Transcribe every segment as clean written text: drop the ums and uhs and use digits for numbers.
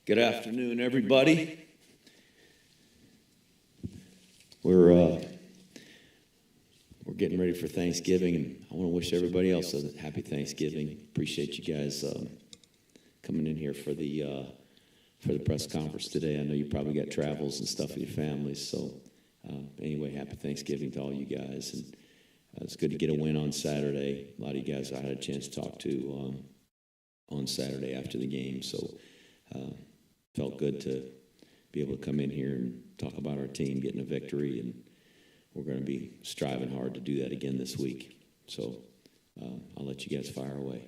Good afternoon, everybody. We're getting ready for Thanksgiving, and I want to wish everybody else a happy Thanksgiving. Appreciate you guys coming in here for the press conference today. I know you probably got travels and stuff with your families, so anyway, happy Thanksgiving to all you guys. And it's good to get a win on Saturday. A lot of you guys I had a chance to talk to on Saturday after the game, so felt good to be able to come in here and talk about our team getting a victory, and we're going to be striving hard to do that again this week. So I'll let you guys fire away.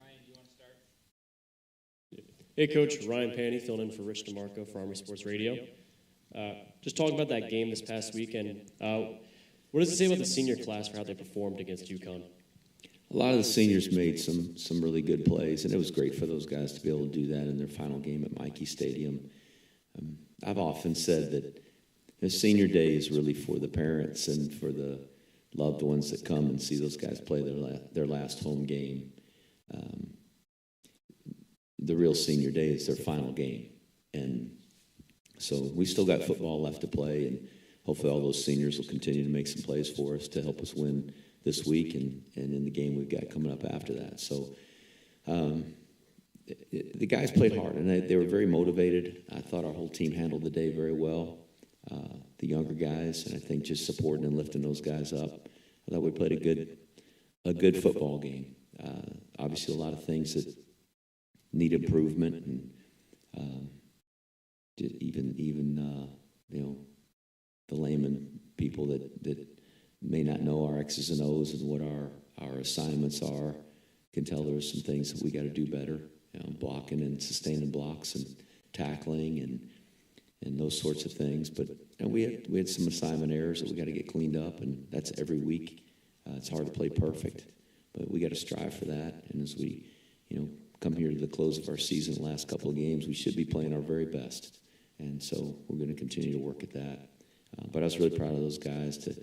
Ryan, do you want to start? Hey, Coach. Ryan Panny, filling in for Rich DeMarco for Army Sports Radio. Just talking about that game this past weekend, what does it say about the senior class for how they performed against UConn? A lot of the seniors made some really good plays, and it was great for those guys to be able to do that in their final game at Michie Stadium. I've often said that the senior day is really for the parents and for the loved ones that come and see those guys play their last home game. The real senior day is their final game. And so we still got football left to play, and hopefully all those seniors will continue to make some plays for us to help us win this week and in the game we've got coming up after that. So the guys played hard, and they were very motivated. I thought our whole team handled the day very well. The younger guys, and I think just supporting and lifting those guys up. I thought we played a good football game. Obviously, a lot of things that need improvement, and even you know, the layman people that may not know our X's and O's and what our assignments are can tell there's some things that we got to do better, blocking and sustaining blocks and tackling and those sorts of things. But we had some assignment errors that we got to get cleaned up, and that's every week. It's hard to play perfect, but we got to strive for that. And as we come here to the close of our season, the last couple of games, we should be playing our very best. And so we're going to continue to work at that. But I was really proud of those guys to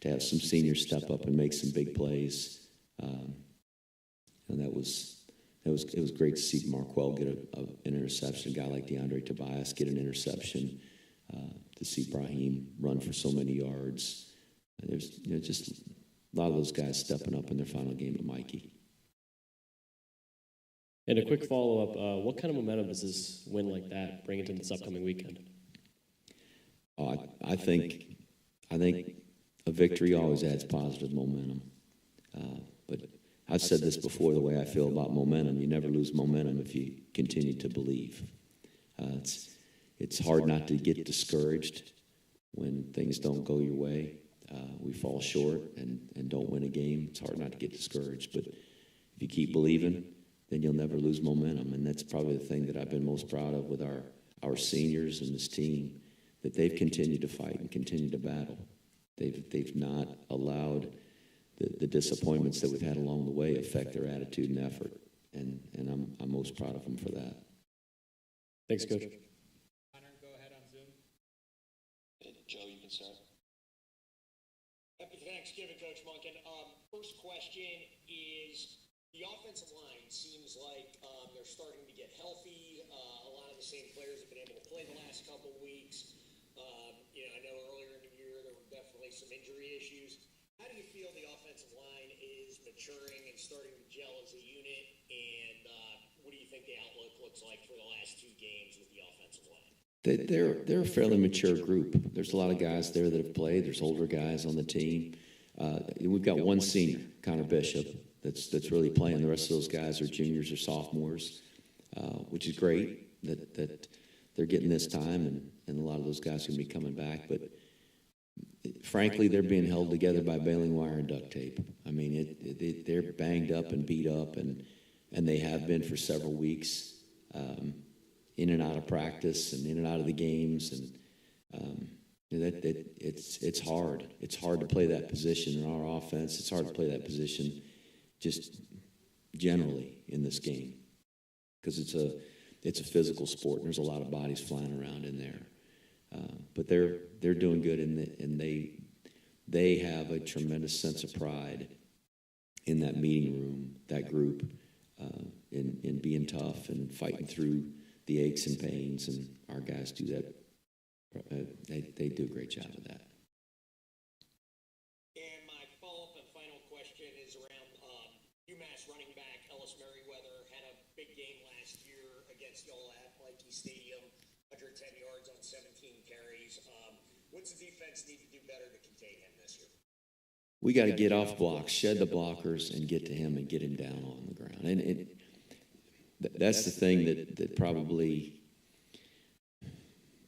have some seniors step up and make some big plays. And it was great to see Marquell get an interception, a guy like DeAndre Tobias get an interception, to see Brahim run for so many yards. There's just a lot of those guys stepping up in their final game at Michie. And a quick follow-up, what kind of momentum does this win like that bring into this upcoming weekend? I think a victory always adds positive momentum. But I've said this before, the way I feel about momentum. You never lose momentum if you continue to believe. It's hard not to get discouraged when things don't go your way. We fall short and don't win a game. It's hard not to get discouraged. But if you keep believing, then you'll never lose momentum. And that's probably the thing that I've been most proud of with our seniors and this team, that they've continued to fight and continued to battle. They've not allowed the disappointments that we've had along the way affect their attitude and effort, and I'm most proud of them for that. Thanks, Coach. Connor, go ahead on Zoom. Joe, you can start. Happy Thanksgiving, Coach Monken. First question is, the offensive line seems like they're starting to get healthy. A lot of the same players have been able to play the last couple of weeks. I know earlier in the year there were definitely some injury issues. How do you feel the offensive line is maturing and starting to gel as a unit? And what do you think the outlook looks like for the last two games with the offensive line? They're a fairly mature group. There's a lot of guys there that have played. There's older guys on the team. We've got one senior, Connor Bishop, that's really playing. The rest of those guys are juniors or sophomores, which is great that they're getting this time, and a lot of those guys are going to be coming back. But frankly, they're being held together by baling wire and duct tape. I mean, they're banged up and beat up, and they have been for several weeks, in and out of practice and in and out of the games, and it's hard. It's hard to play that position in our offense. It's hard to play that position just generally in this game because it's a physical sport, and there's a lot of bodies flying around in there. But they're doing good, and they have a tremendous sense of pride in that meeting room, that group, in being tough and fighting through the aches and pains, and our guys do that. They do a great job of that. And my follow-up and final question is around UMass running back Ellis Merriweather had a big game last year against y'all at Mikey Stadium, 110 yards on 17 carries. What's the defense need to do better to contain him this year? We got to get off blocks, shed the blockers, and get to him and get him down on the ground. And that's the thing that probably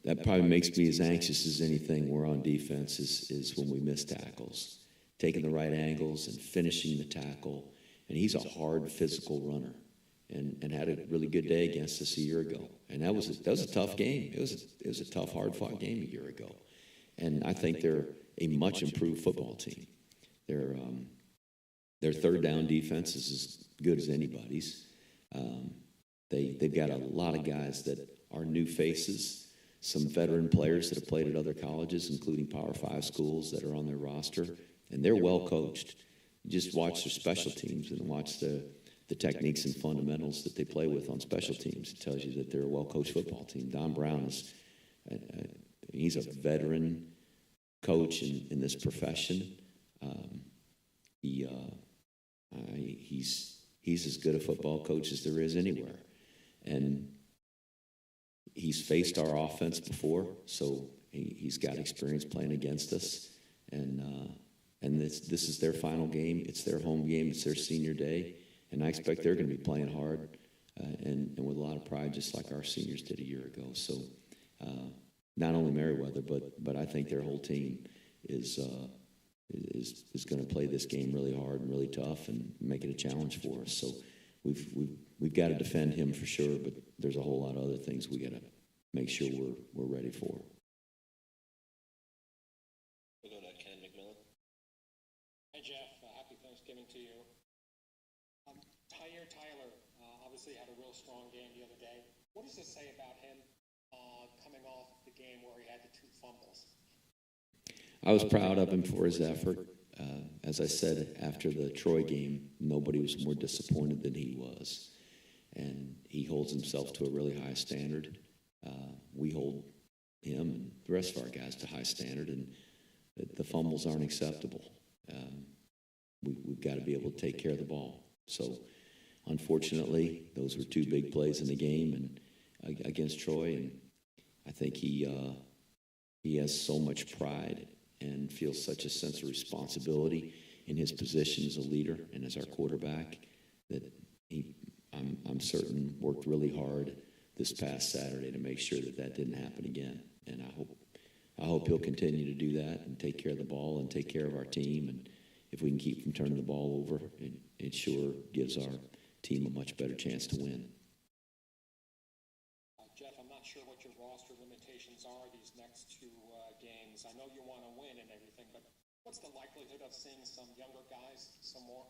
makes me as anxious as anything we're on defense is when we miss tackles, taking the right angles and finishing the tackle. And he's a hard physical runner, and had a really good day against us a year ago. And that was a tough game. It was a tough, hard-fought game a year ago. And I think they're a much improved football team. Their third down defense is as good as anybody's. They've got a lot of guys that are new faces, some veteran players that have played at other colleges, including Power 5 schools that are on their roster, and they're well coached. You just watch their special teams and watch the techniques and fundamentals that they play with on special teams. It tells you that they're a well-coached football team. Don Brown he's a veteran coach in this profession. He's as good a football coach as there is anywhere, and he's faced our offense before, so he's got experience playing against us, and this is their final game. It's their home game. It's their senior day, and I expect they're going to be playing hard and with a lot of pride, just like our seniors did a year ago. So not only Merriweather, but I think their whole team is going to play this game really hard and really tough and make it a challenge for us. So we've got to defend him for sure, but there's a whole lot of other things we got to make sure we're ready for. We'll go to Ken McMillan. Hi, Jeff. Happy Thanksgiving to you. Tyler obviously had a real strong game the other day. What does this say about him coming off the game where he had the 2 fumbles? I was proud of him for his effort. As I said after the Troy game, nobody was more disappointed than he was. And he holds himself to a really high standard. We hold him and the rest of our guys to high standard, and the fumbles aren't acceptable. We've got to be able to take care of the ball. So, unfortunately, those were 2 big plays in the game and against Troy, and I think he has so much pride and feels such a sense of responsibility in his position as a leader and as our quarterback that I'm certain worked really hard this past Saturday to make sure that didn't happen again. And I hope he'll continue to do that and take care of the ball and take care of our team. And if we can keep from turning the ball over, it sure gives our team a much better chance to win. Jeff, I'm not sure what your roster limitations are these next 2 games. I know you want to win and everything, but what's the likelihood of seeing some younger guys, some more?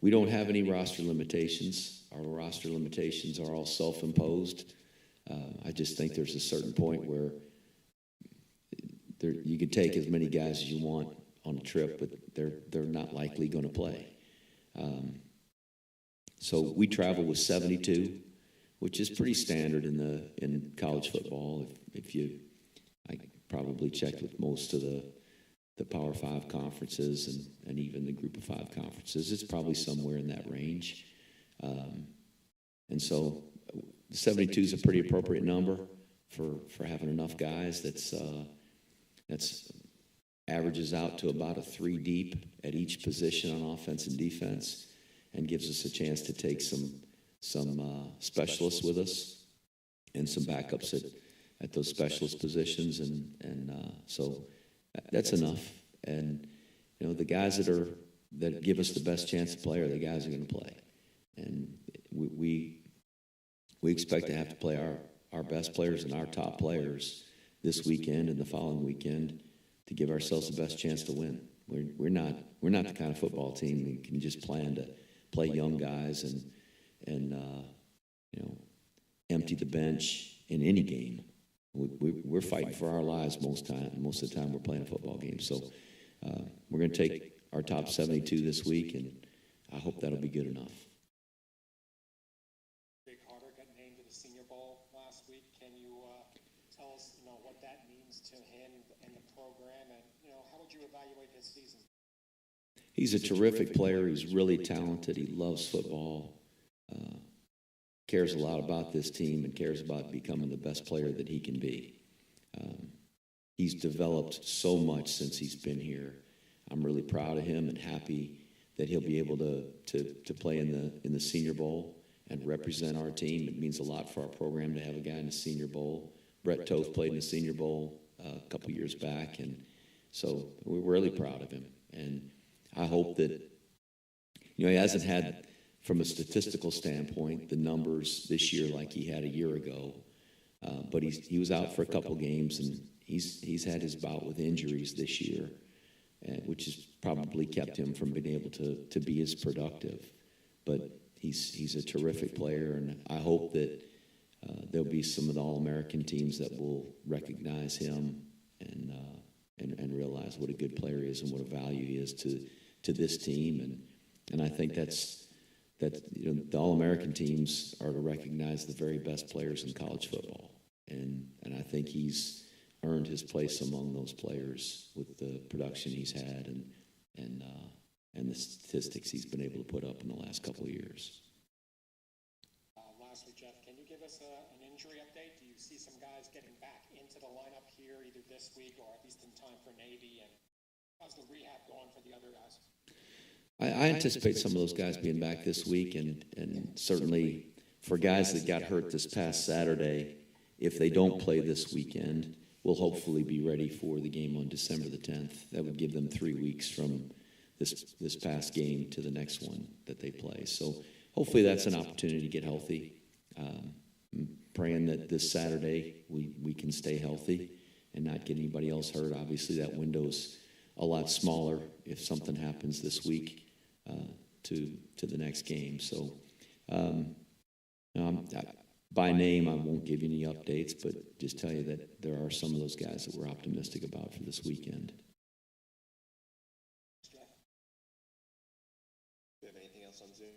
We don't have any roster limitations. Our roster limitations are all self-imposed. I just think there's a certain point where you can take as many guys as you want on a trip, but they're not likely going to play. So we travel with 72, which is pretty standard in college football. I probably checked with most of the Power 5 conferences and even the Group of 5 conferences. It's probably somewhere in that range. And so 72 is a pretty appropriate number for having enough guys. That's averages out to about a 3 deep at each position on offense and defense, and gives us a chance to take some specialists with us and some backups at those specialist positions, and so that's enough. And the guys that give us the best chance to play are the guys who are going to play, and we expect to have to play our best players and our top players this weekend and the following weekend to give ourselves the best chance to win. We're not the kind of football team that can just plan to play young guys and empty the bench in any game. We're fighting for our lives most of the time we're playing a football game. So we're going to take our top 72 this week, and I hope that'll be good enough. Jake Carter got named to the Senior Bowl last week. Can you tell us, what that means to him and the program, and, how would you evaluate his season? He's a terrific player. He's really talented. He loves football, cares a lot about this team, and cares about becoming the best player that he can be. He's developed so much since he's been here. I'm really proud of him and happy that he'll be able to play in the Senior Bowl and represent our team. It means a lot for our program to have a guy in the Senior Bowl. Brett Toth played in the Senior Bowl a couple years back, and so we're really proud of him. And I hope that, he hasn't had, from a statistical standpoint, the numbers this year like he had a year ago. But he was out for a couple games, and he's had his bout with injuries this year, which has probably kept him from being able to be as productive. But he's a terrific player, and I hope that there'll be some of the All-American teams that will recognize him and realize what a good player he is and what a value he is to this team. And I think that the All-American teams are to recognize the very best players in college football. And I think he's earned his place among those players with the production he's had and the statistics he's been able to put up in the last couple of years. Lastly, Jeff, can you give us an injury update? Do you see some guys getting back into the lineup here either this week or at least in time for Navy? And how's the rehab going for the other guys? I anticipate some of those guys being back this week, and certainly for guys that got hurt this past Saturday, if they don't play this weekend, we'll hopefully be ready for the game on December the 10th. That would give them 3 weeks from this past game to the next one that they play. So hopefully that's an opportunity to get healthy. I'm praying that this Saturday we can stay healthy and not get anybody else hurt. Obviously that window's a lot smaller if something happens this week to the next game. So by name, I won't give you any updates, but just tell you that there are some of those guys that we're optimistic about for this weekend. Do you have anything else on Zoom?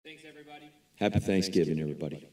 Thanks, everybody. Happy Thanksgiving, everybody.